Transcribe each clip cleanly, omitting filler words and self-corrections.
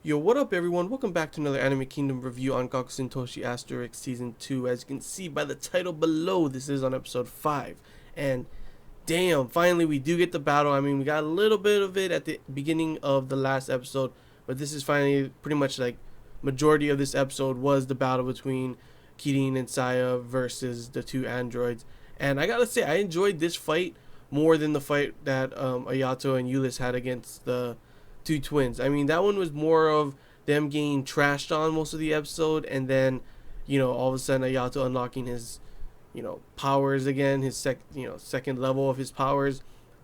Yo, what up everyone? Welcome back to another Anime Kingdom review on Gakusen Toshi Asterisk Season 2. As you can see by the title below, this is on episode 5. And damn, finally we do get the battle. I mean, we got a little bit of it at the beginning of the last episode, but this is finally pretty much like majority of this episode was the battle between Kirin and Saya versus the two androids. And I gotta say, I enjoyed this fight more than the fight that Ayato and Yulis had against the two twins. I mean, that one was more of them getting trashed on most of the episode, and then, all of a sudden Ayato unlocking his, powers again, his second level of his powers.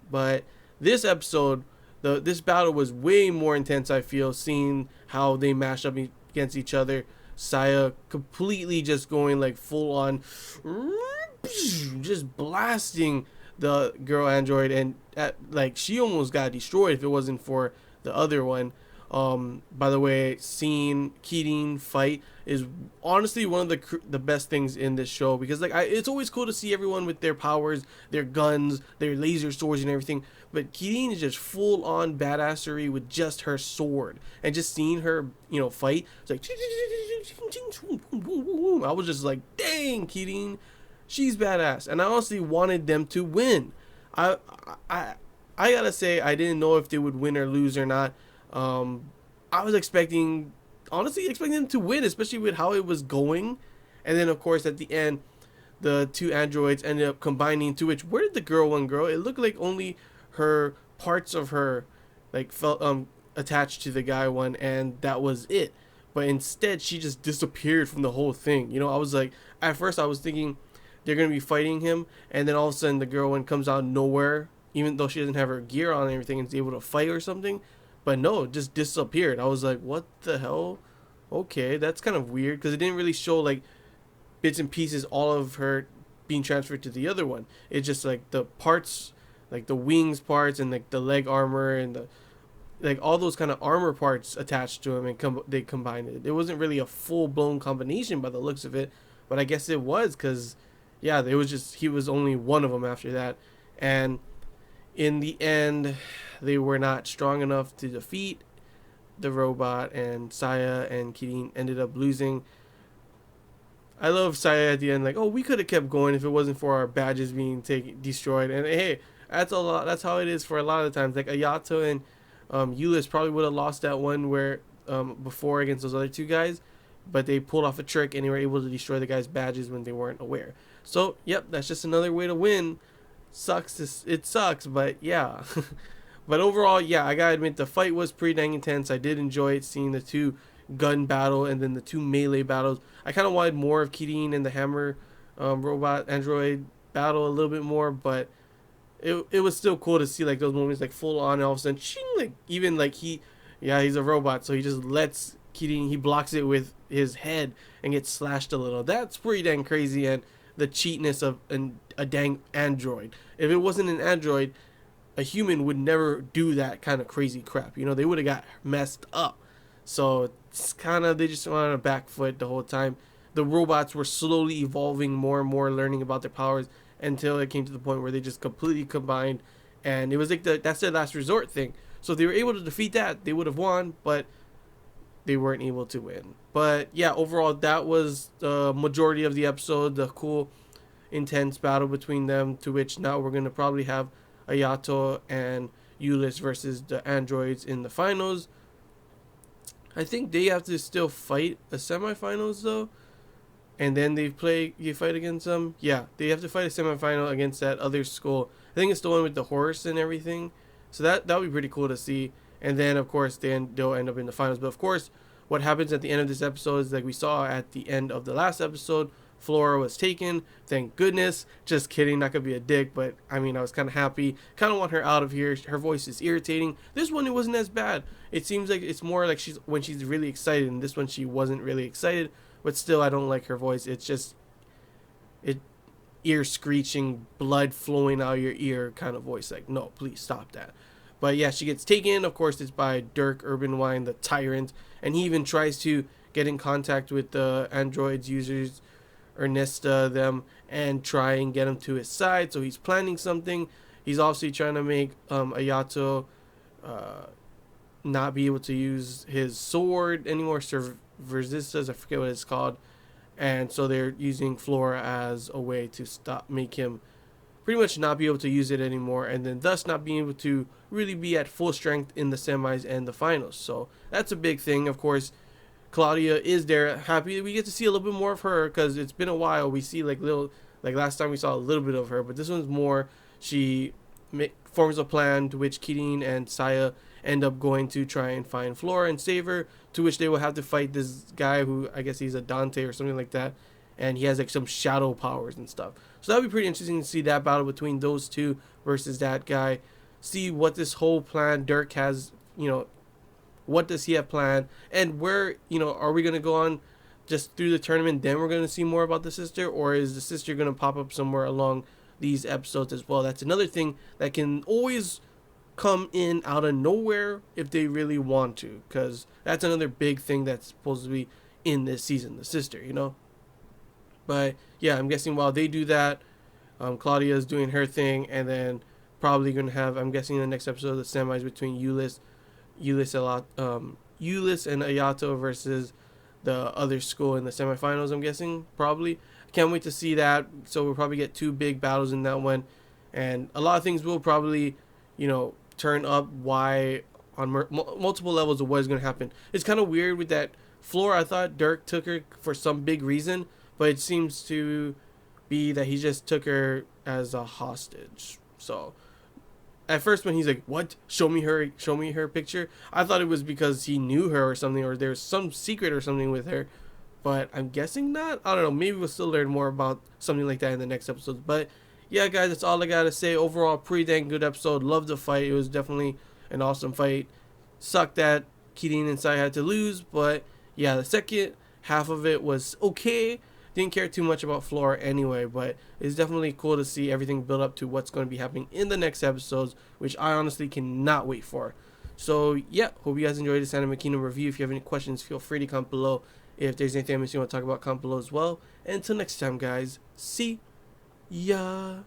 But this episode, this battle was way more intense. I feel, seeing how they mash up against each other. Saya completely just going like full on, just blasting the girl android, and like she almost got destroyed if it wasn't for the other one. By the way, seeing Kirin fight is honestly one of the best things in this show, because like it's always cool to see everyone with their powers, their guns, their laser swords and everything. But Kirin is just full on badassery with just her sword, and just seeing her, fight. It's like I was just like, dang, Kirin, she's badass, and I honestly wanted them to win. I I I gotta say, I didn't know if they would win or lose or not. I was honestly expecting them to win, especially with how it was going. And then, of course, at the end, the two androids ended up combining. To which, where did the girl one go? It looked like only her parts of her, like, felt attached to the guy one, and that was it. But instead, she just disappeared from the whole thing. I was like, at first, I was thinking they're gonna be fighting him, and then all of a sudden, the girl one comes out of nowhere, even though she doesn't have her gear on and everything, and is able to fight or something. But no, it just disappeared. I was like, what the hell? Okay, that's kind of weird, because it didn't really show like bits and pieces, all of her being transferred to the other one. It's just like the parts, like the wings parts and like the leg armor and the like all those kind of armor parts attached to him, and they combined it. It wasn't really a full blown combination by the looks of it, but I guess it was, because yeah, it was just he was only one of them after that. And in the end, they were not strong enough to defeat the robot, and Saya and Kirin ended up losing. I love Saya at the end, like, oh, we could have kept going if it wasn't for our badges being destroyed. And hey, that's a lot. That's how it is for a lot of the times. Like Ayato and Yulis probably would have lost that one where before against those other two guys, but they pulled off a trick and they were able to destroy the guys' badges when they weren't aware. So, yep, that's just another way to win. It sucks, but yeah. But overall, yeah, I gotta admit the fight was pretty dang intense. I did enjoy it, seeing the two gun battle and then the two melee battles. I kind of wanted more of Kirin and the hammer robot android battle a little bit more, but it was still cool to see like those moments, like full on, and all of a sudden, shing, like even like he's a robot, so he just lets Kirin, he blocks it with his head and gets slashed a little. That's pretty dang crazy, and the cheatness of a dang android. If it wasn't an android, a human would never do that kind of crazy crap. They would have got messed up. So it's kind of, they just went on a back foot the whole time. The robots were slowly evolving more and more, learning about their powers, until it came to the point where they just completely combined, and it was like that's their last resort thing. So if they were able to defeat that, they would have won, but they weren't able to win. But yeah, overall, that was the majority of the episode, the cool, intense battle between them, to which now we're going to probably have Ayato and Yulis versus the androids in the finals. I think they have to still fight the semifinals though, and then you fight against them. Yeah, they have to fight a semifinal against that other school. I think it's the one with the horse and everything. So that would be pretty cool to see. And then of course they'll end up in the finals. But of course, what happens at the end of this episode is like we saw at the end of the last episode. Flora was taken, thank goodness. Just kidding, not gonna be a dick, but I mean, I was kind of happy. Kind of want her out of here. Her voice is irritating. This one, it wasn't as bad. It seems like it's more like when she's really excited, and this one she wasn't really excited. But still, I don't like her voice. It's just ear screeching, blood flowing out of your ear kind of voice. Like, no, please stop that. But yeah, she gets taken. Of course, it's by Dirk Urbanwine, the tyrant, and he even tries to get in contact with the androids users, Ernesta, them, and try and get him to his side. So he's planning something. He's obviously trying to make Ayato not be able to use his sword anymore, resistas, I forget what it's called, and so they're using Flora as a way to make him pretty much not be able to use it anymore, and then thus not being able to really be at full strength in the semis and the finals. So that's a big thing. Of course, Claudia is there. Happy we get to see a little bit more of her because it's been a while. We see like last time we saw a little bit of her, but this one's more. She forms a plan to which Kirin and Saya end up going to try and find Flora and save her, to which they will have to fight this guy who I guess he's a Dante or something like that, and he has like some shadow powers and stuff. So that'd be pretty interesting to see that battle between those two versus that guy. See what this whole plan Dirk has, what does he have planned, and where, are we going to go on just through the tournament, then we're going to see more about the sister, or is the sister going to pop up somewhere along these episodes as well? That's another thing that can always come in out of nowhere if they really want to, because that's another big thing that's supposed to be in this season, the sister. But yeah, I'm guessing while they do that, Claudia's doing her thing, and then probably going to have, I'm guessing in the next episode, the semis between Ulyss and Ayato versus the other school in the semifinals, I'm guessing, probably. Can't wait to see that. So we'll probably get two big battles in that one. And a lot of things will probably, turn up why on multiple levels of what is going to happen. It's kind of weird with that Flora. I thought Dirk took her for some big reason, but it seems to be that he just took her as a hostage. So at first when he's like, what, show me her picture, I thought it was because he knew her or something, or there's some secret or something with her, but I'm guessing not. I don't know, maybe we'll still learn more about something like that in the next episodes. But yeah, guys, that's all I gotta say. Overall, pretty dang good episode. Loved the fight. It was definitely an awesome fight. Sucked that Kirin and Sai had to lose, but yeah, the second half of it was okay. Didn't care too much about Flora anyway, but it's definitely cool to see everything build up to what's going to be happening in the next episodes, which I honestly cannot wait for. So yeah, hope you guys enjoyed this Anime Kingdom review. If you have any questions, feel free to comment below. If there's anything I missed you want to talk about, comment below as well. And until next time, guys, see ya.